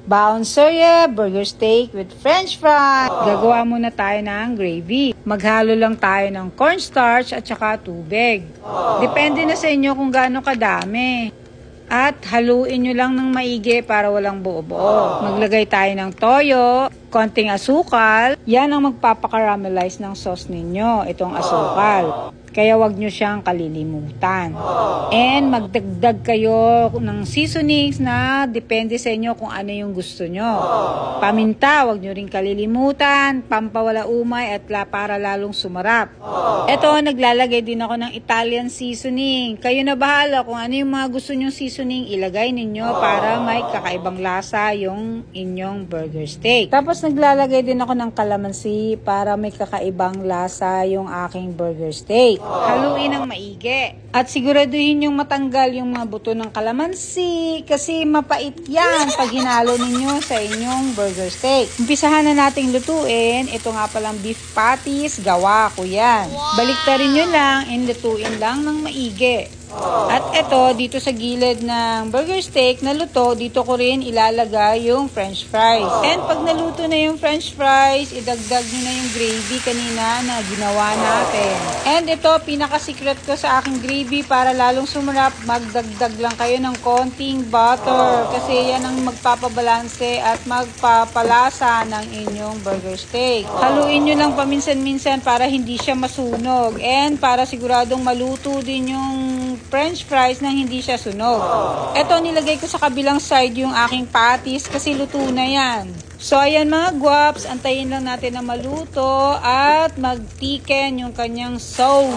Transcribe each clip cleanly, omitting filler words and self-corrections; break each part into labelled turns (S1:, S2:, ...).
S1: Bouncerye burger steak with french fries. Gagawa muna tayo ng gravy. Maghalo lang tayo ng cornstarch at saka tubig. Depende na sa inyo kung gaano kadami. At haluin nyo lang ng maigi para walang buo-buo. Maglagay tayo ng toyo, konting asukal. Yan ang magpapakaramelize ng sauce ninyo, itong asukal. Kaya wag nyo siyang kalilimutan. And magdagdag kayo ng seasonings na depende sa inyo kung ano yung gusto nyo. Paminta, wag nyo rin kalilimutan. Pampawala umay at para lalong sumarap. Ito, naglalagay din ako ng Italian seasoning. Kayo na bahala kung ano yung mga gusto nyong seasoning, ilagay ninyo para may kakaibang lasa yung inyong burger steak. Tapos naglalagay din ako ng calamansi para may kakaibang lasa yung aking burger steak. Haluin ng maigi. At siguraduhin yung matanggal yung mga buto ng kalamansi kasi mapait yan pag hinalo ninyo sa inyong burger steak. Umpisahan na nating lutuin. Ito nga palang beef patties. Gawa ko yan. Baliktarin nyo lang and lutuin lang ng maigi. At ito, dito sa gilid ng burger steak na luto, dito ko rin ilalagay yung french fries. And pag naluto na yung french fries, idagdag nyo na yung gravy kanina na ginawa natin. And ito, pinaka-secret ko sa aking gravy para lalong sumarap, magdagdag lang kayo ng konting butter. Kasi yan ang magpapabalanse at magpapalasa ng inyong burger steak. Haluin nyo lang paminsan-minsan para hindi siya masunog. And para siguradong maluto din yung french fries nang hindi siya sunog. Ito, nilagay ko sa kabilang side yung aking patties kasi luto na yan. So, ayan mga guwaps, antayin lang natin na maluto at mag-thicken yung kanyang sauce.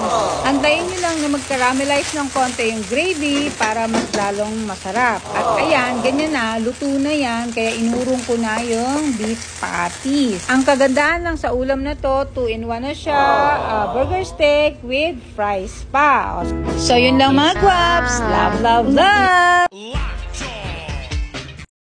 S1: Antayin nyo lang na mag-caramelize ng konti yung gravy para mas lalong masarap. At ayan, ganyan na, luto na yan, kaya inurong ko na yung beef patties. Ang kagandahan lang sa ulam na to, 2-in-1 na siya, burger steak with fries pa. So, yun lang mga guwaps. Love, love, love!